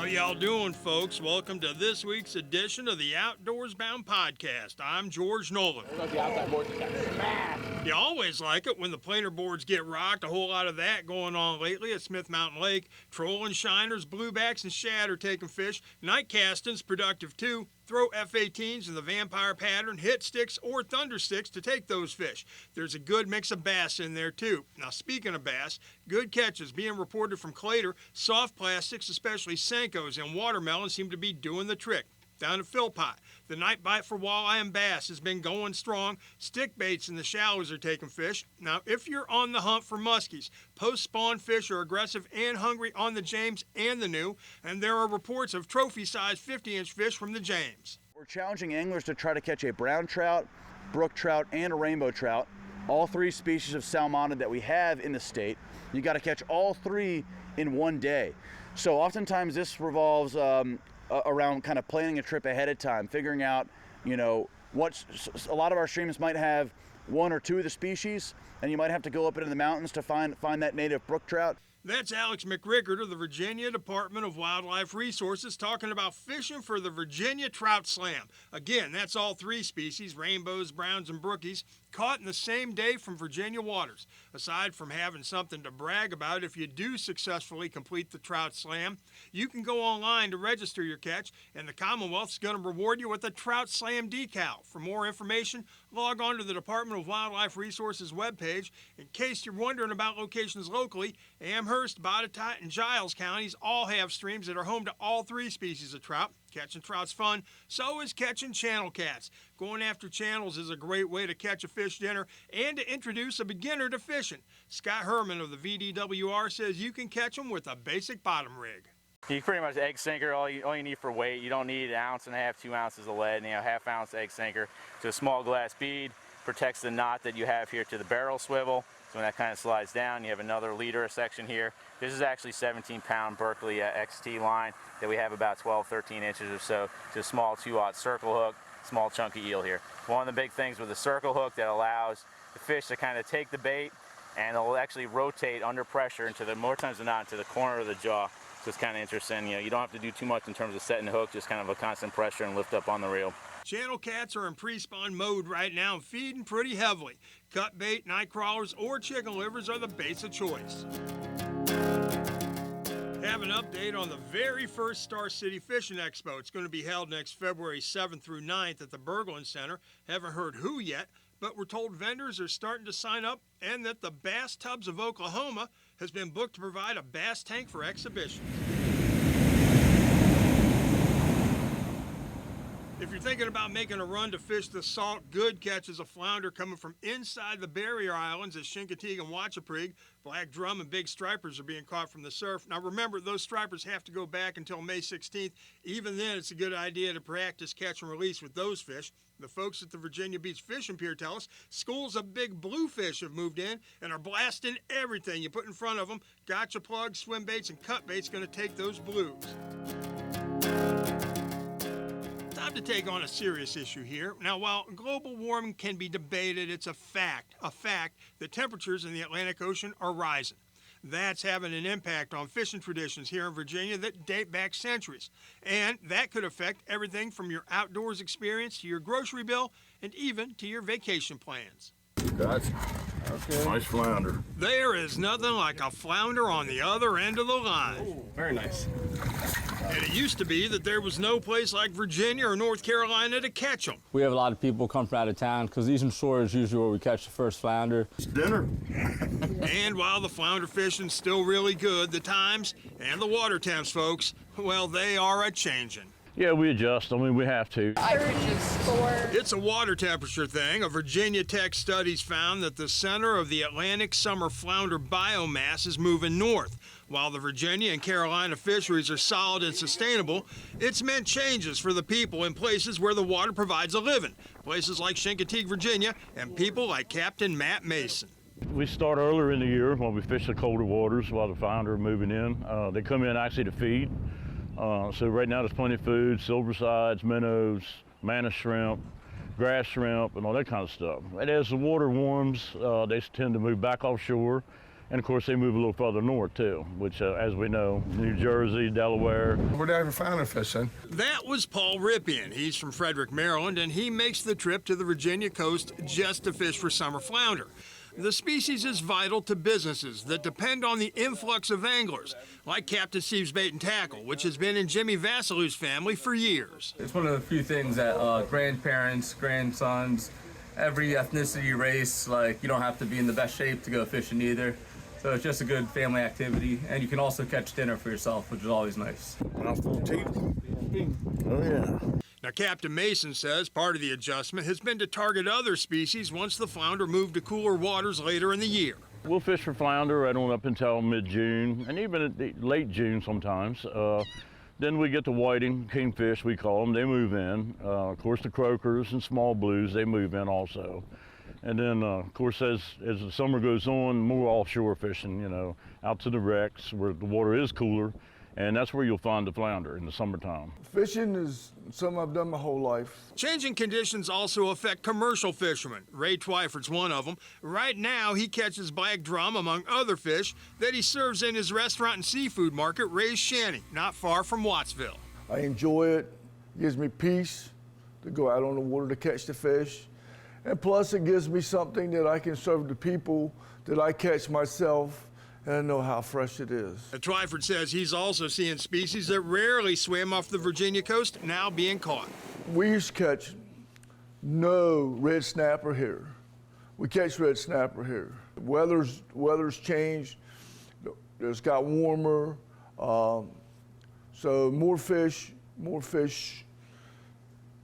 y'all doing, folks? Welcome to this week's edition of the Outdoors Bound Podcast. I'm George Noleff. The outside board just got smashed. You always like it when the planer boards get rocked. A whole lot of that going on lately at Smith Mountain Lake. Trolling shiners, bluebacks, and shad are taking fish. Night casting's productive too. Throw F-18s in the vampire pattern, hit sticks or thunder sticks to take those fish. There's a good mix of bass in there too. Now speaking of bass, good catches being reported from Clater. Soft plastics, especially Senkos and watermelon, seem to be doing the trick. Down at Philpott, the night bite for walleye and bass has been going strong. Stick baits in the shallows are taking fish. Now, if you're on the hunt for muskies, post-spawn fish are aggressive and hungry on the James and the New, and there are reports of trophy-sized 50-inch fish from the James. We're challenging anglers to try to catch a brown trout, brook trout, and a rainbow trout, all three species of salmonid that we have in the state. You got to catch all three in one day. So oftentimes this revolves around kind of planning a trip ahead of time, figuring out, a lot of our streams might have one or two of the species, and you might have to go up into the mountains to find that native brook trout. That's Alex McRickard of the Virginia Department of Wildlife Resources talking about fishing for the Virginia Trout Slam. Again, that's all three species, rainbows, browns, and brookies, caught in the same day from Virginia waters. Aside from having something to brag about if you do successfully complete the Trout Slam, you can go online to register your catch, and the Commonwealth is going to reward you with a Trout Slam decal. For more information, log on to the Department of Wildlife Resources webpage. In case you're wondering about locations locally, Amherst, Botetourt, and Giles counties all have streams that are home to all three species of trout. Catching trout's fun, so is catching channel cats. Going after channels is a great way to catch a fish dinner and to introduce a beginner to fishing. Scott Herman of the VDWR says you can catch them with a basic bottom rig. You pretty much egg sinker, all you need for weight. You don't need 1.5 ounces, 2 ounces of lead, half-ounce egg sinker to a small glass bead. Protects the knot that you have here to the barrel swivel. So when that kind of slides down, you have another leader section here. This is actually 17-pound Berkeley XT line that we have about 12, 13 inches or so. It's a small 2/0 circle hook, small chunky eel here. One of the big things with the circle hook that allows the fish to kind of take the bait and it'll actually rotate under pressure into more times than not, into the corner of the jaw. So it's kind of interesting. You don't have to do too much in terms of setting the hook, just kind of a constant pressure and lift up on the reel. Channel cats are in pre-spawn mode right now and feeding pretty heavily. Cut bait, night crawlers, or chicken livers are the baits of choice. Have an update on the very first Star City Fishing Expo. It's going to be held next February 7th through 9th at the Berglund Center. Haven't heard who yet, but we're told vendors are starting to sign up and that the Bass Tubs of Oklahoma has been booked to provide a bass tank for exhibition. If you're thinking about making a run to fish the Salt, good catches of flounder coming from inside the barrier islands at Chincoteague and Wachapreague. Black drum and big stripers are being caught from the surf. Now remember, those stripers have to go back until May 16th. Even then, it's a good idea to practice catch and release with those fish. The folks at the Virginia Beach Fishing Pier tell us schools of big bluefish have moved in and are blasting everything you put in front of them. Gotcha plugs, swim baits, and cut baits going to take those blues. Time to take on a serious issue here. Now, while global warming can be debated, it's a fact that temperatures in the Atlantic Ocean are rising. That's having an impact on fishing traditions here in Virginia that date back centuries. And that could affect everything from your outdoors experience to your grocery bill and even to your vacation plans. That's okay. Nice flounder. There is nothing like a flounder on the other end of the line. Ooh, very nice. And it used to be that there was no place like Virginia or North Carolina to catch them. We have a lot of people come from out of town because Eastern Shore is usually where we catch the first flounder. It's dinner. And while the flounder fishing's still really good, the times and the water temps, folks, well, they are a-changing. Yeah, we adjust. I mean, we have to. It's a water temperature thing. A Virginia Tech study's found that the center of the Atlantic summer flounder biomass is moving north. While the Virginia and Carolina fisheries are solid and sustainable, it's meant changes for the people in places where the water provides a living. Places like Chincoteague, Virginia, and people like Captain Matt Mason. We start earlier in the year when we fish the colder waters while the flounder are moving in. They come in actually to feed. So right now there's plenty of food, silversides, minnows, manna shrimp, grass shrimp, and all that kind of stuff. And as the water warms, they tend to move back offshore And of course, they move a little further north too, which, as we know, New Jersey, Delaware. We're not even flounder fishing. That was Paul Ripien. He's from Frederick, Maryland, and he makes the trip to the Virginia coast just to fish for summer flounder. The species is vital to businesses that depend on the influx of anglers, like Captain Steve's Bait and Tackle, which has been in Jimmy Vassilou's family for years. It's one of the few things that grandparents, grandsons, every ethnicity, race, like, you don't have to be in the best shape to go fishing either. So it's just a good family activity, and you can also catch dinner for yourself, which is always nice. Mouthful of teeth. Oh, yeah. Now, Captain Mason says part of the adjustment has been to target other species once the flounder moved to cooler waters later in the year. We'll fish for flounder right on up until mid-June, and even at late June sometimes. Then we get the whiting, kingfish we call them, they move in. Of course, the croakers and small blues, they move in also. And then, of course, as the summer goes on, more offshore fishing, you know, out to the wrecks where the water is cooler, and that's where you'll find the flounder in the summertime. Fishing is something I've done my whole life. Changing conditions also affect commercial fishermen. Ray Twyford's one of them. Right now, he catches black drum, among other fish, that he serves in his restaurant and seafood market, Ray's Shanty, not far from Wattsville. I enjoy it. It gives me peace to go out on the water to catch the fish. And plus, it gives me something that I can serve the people that I catch myself, and I know how fresh it is. Twyford says he's also seeing species that rarely swim off the Virginia coast now being caught. We used to catch no red snapper here. We catch red snapper here. Weather's changed. It's got warmer. So more fish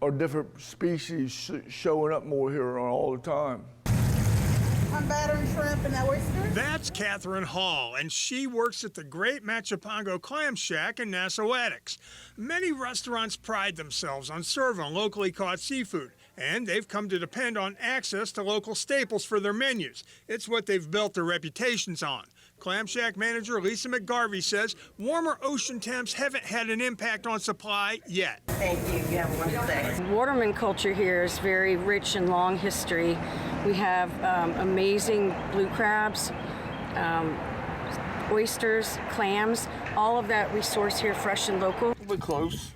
or different species showing up more here all the time. On battering shrimp and oysters? That's Catherine Hall, and she works at the Great Machipongo Clam Shack in Nassauatics. Many restaurants pride themselves on serving locally caught seafood, and they've come to depend on access to local staples for their menus. It's what they've built their reputations on. Clam Shack manager Lisa McGarvey says warmer ocean temps haven't had an impact on supply yet. Thank you. You have a wonderful day. Waterman culture here is very rich and long history. We have amazing blue crabs, oysters, clams, all of that we source here fresh and local. We're close.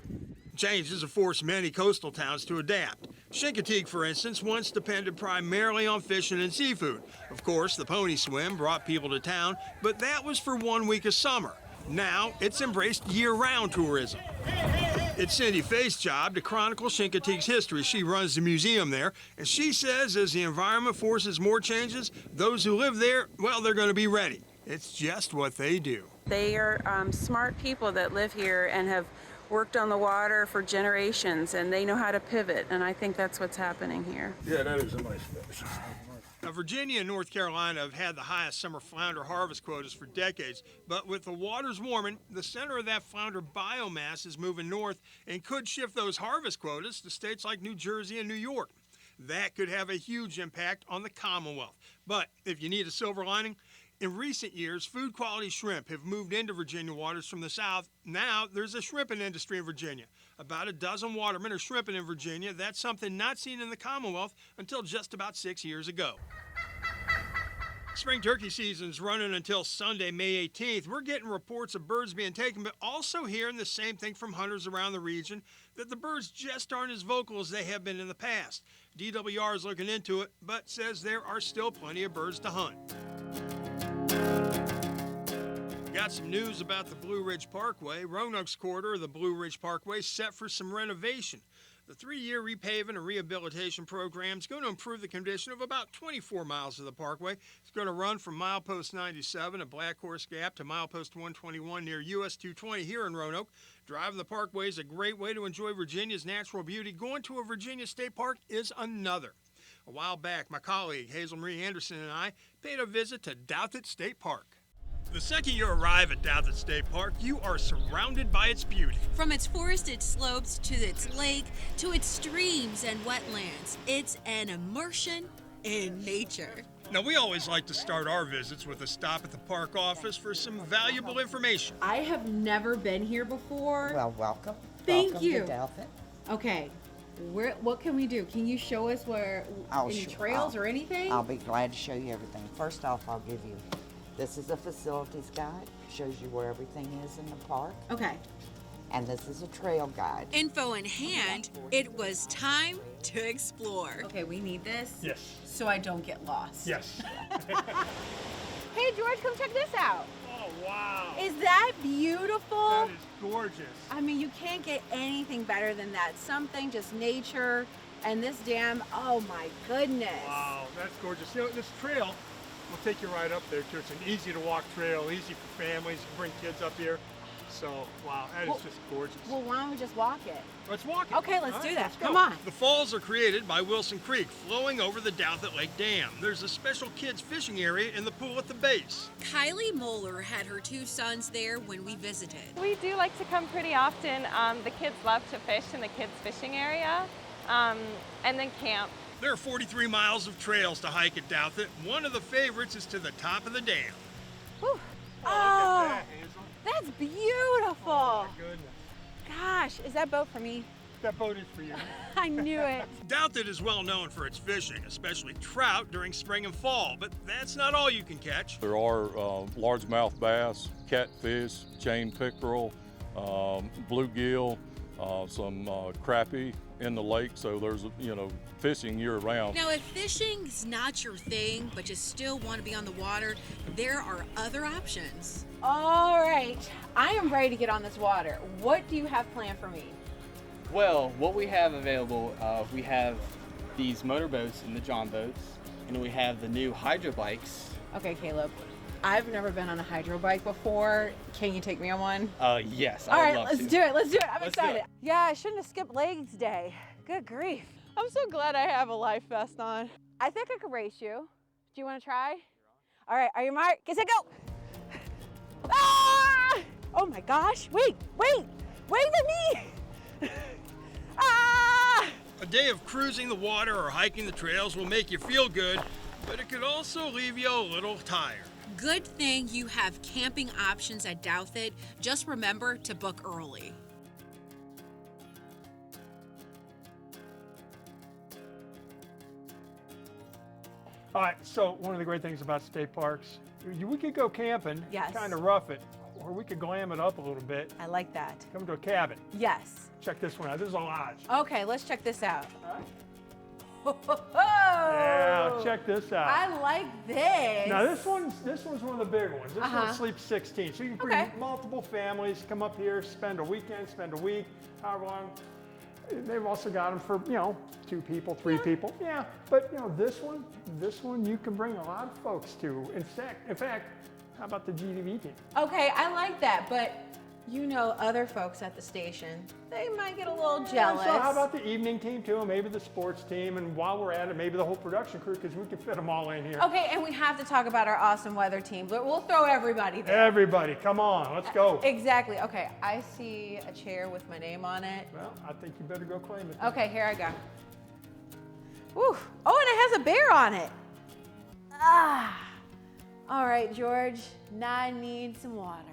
Changes have forced many coastal towns to adapt. Chincoteague, for instance, once depended primarily on fishing and seafood. Of course, the pony swim brought people to town, but that was for 1 week of summer. Now, it's embraced year-round tourism. It's Cindy Faith's job to chronicle Chincoteague's history. She runs the museum there, and she says as the environment forces more changes, those who live there, well, they're going to be ready. It's just what they do. They are smart people that live here and have worked on the water for generations, and they know how to pivot, and I think that's what's happening here. Yeah, that is a nice fish. Now, Virginia and North Carolina have had the highest summer flounder harvest quotas for decades, but with the waters warming, the center of that flounder biomass is moving north and could shift those harvest quotas to states like New Jersey and New York. That could have a huge impact on the Commonwealth. But if you need a silver lining, in recent years, food quality shrimp have moved into Virginia waters from the south. Now there's a shrimping industry in Virginia. About a dozen watermen are shrimping in Virginia. That's something not seen in the Commonwealth until just about 6 years ago. Spring turkey season's running until Sunday, May 18th. We're getting reports of birds being taken, but also hearing the same thing from hunters around the region, that the birds just aren't as vocal as they have been in the past. DWR is looking into it, but says there are still plenty of birds to hunt. Got some news about the Blue Ridge Parkway. Roanoke's quarter of the Blue Ridge Parkway is set for some renovation. The 3-year repaving and rehabilitation program is going to improve the condition of about 24 miles of the parkway. It's going to run from milepost 97 at Black Horse Gap to milepost 121 near US 220 here in Roanoke. Driving the parkway is a great way to enjoy Virginia's natural beauty. Going to a Virginia state park is another. A while back, my colleague Hazel Marie Anderson and I paid a visit to Douthit State Park. The second you arrive at Douthit State Park, you are surrounded by its beauty. From its forested slopes to its lake to its streams and wetlands, it's an immersion in nature. Now, we always like to start our visits with a stop at the park office for some valuable information. I have never been here before. Well, welcome. Thank you. Welcome to Douthit. Okay, what can we do? Can you show us where any trails or anything? I'll be glad to show you everything. First off, I'll give you This is a facilities guide, shows you where everything is in the park. Okay. And this is a trail guide. Info in hand, it was time to explore. Okay, we need this. Yes. So I don't get lost. Yes. Hey, George, come check this out. Oh, wow. Is that beautiful? That is gorgeous. I mean, you can't get anything better than that. Something, just nature, and this dam, oh my goodness. Wow, that's gorgeous. You know, this trail will take you right up there too. It's an easy to walk trail, easy for families. You bring kids up here. So, wow, that is just gorgeous. Well, why don't we just walk it? Let's walk it. Okay, let's All do right, that. let's go. Come on. The falls are created by Wilson Creek, flowing over the Douthat Lake Dam. There's a special kids fishing area in the pool at the base. Kylie Moeller had her 2 sons there when we visited. We do like to come pretty often. The kids love to fish in the kids' fishing area, and then camp. There are 43 miles of trails to hike at Douthat. One of the favorites is to the top of the dam. Whew. Oh, look at that, Hazel. That's beautiful. Oh, my goodness. Gosh, is that boat for me? That boat is for you. I knew it. Douthat is well known for its fishing, especially trout during spring and fall, but that's not all you can catch. There are largemouth bass, catfish, chain pickerel, bluegill, some crappie in the lake, so there's, fishing year round. Now, if fishing's not your thing, but you still want to be on the water, there are other options. All right, I am ready to get on this water. What do you have planned for me? Well, what we have available, we have these motorboats and the John boats, and we have the new hydro bikes. Okay, Caleb, I've never been on a hydro bike before. Can you take me on one? Yes, All I would right, love let's to. do it. Let's do it. I'm Let's do excited. it. Yeah, I shouldn't have skipped legs day. Good grief. I'm so glad I have a life vest on. I think I could race you. Do you want to try? All right, are you marked? Get set, go. Ah! Oh my gosh, wait at me. Ah! A day of cruising the water or hiking the trails will make you feel good, but it could also leave you a little tired. Good thing you have camping options at Douthat. Just remember to book early. All right, so one of the great things about state parks, we could go camping, Yes. kind of rough it, or we could glam it up a little bit. I like that. Come to a cabin. Yes. Check this one out. This is a lodge. Okay, let's check this out. Yeah, check this out. I like this. Now this one's one of the big ones. This Uh-huh. one sleeps 16, so you can bring Okay. multiple families, come up here, spend a weekend, spend a week, however long. They've also got them for 2 people, 3 people. Yeah, but this one you can bring a lot of folks to. In fact, how about the GTV team? Okay, I like that, but other folks at the station, they might get a little jealous. So how about the evening team too, and maybe the sports team, and while we're at it, maybe the whole production crew, because we can fit them all in here. Okay, and we have to talk about our awesome weather team, but we'll throw everybody there. Everybody, come on, let's go. Exactly. Okay, I see a chair with my name on it. Well, I think you better go claim it. Okay, here I go. Woo. Oh, and it has a bear on it. Ah. All right, George, now I need some water.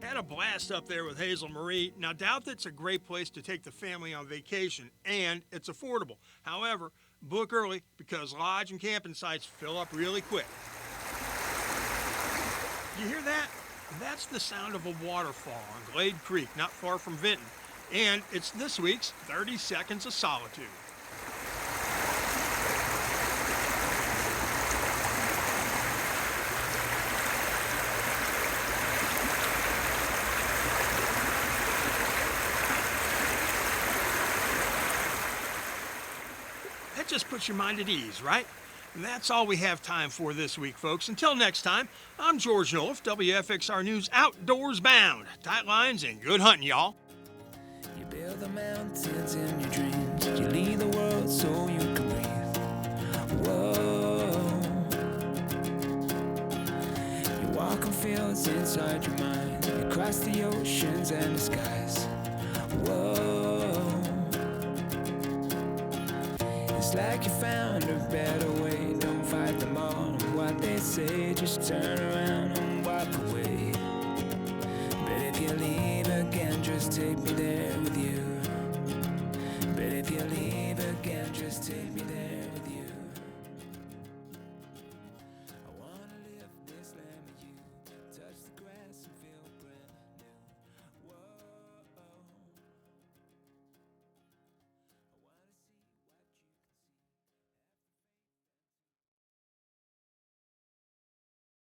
Had a blast up there with Hazel Marie. Now, Douthat's a great place to take the family on vacation, and it's affordable. However, book early because lodge and camping sites fill up really quick. You hear that? That's the sound of a waterfall on Glade Creek, not far from Vinton. And it's this week's 30 Seconds of Solitude. That just puts your mind at ease, right? And that's all we have time for this week, folks. Until next time, I'm George Noleff, WFXR News Outdoors Bound. Tight lines and good hunting, y'all. You build the mountains in your dreams. You lead the world so you can breathe. Whoa. You walk on fields inside your mind. You cross the oceans and the skies. Whoa. It's like you found a better way. Don't fight them all. What they say, just turn around.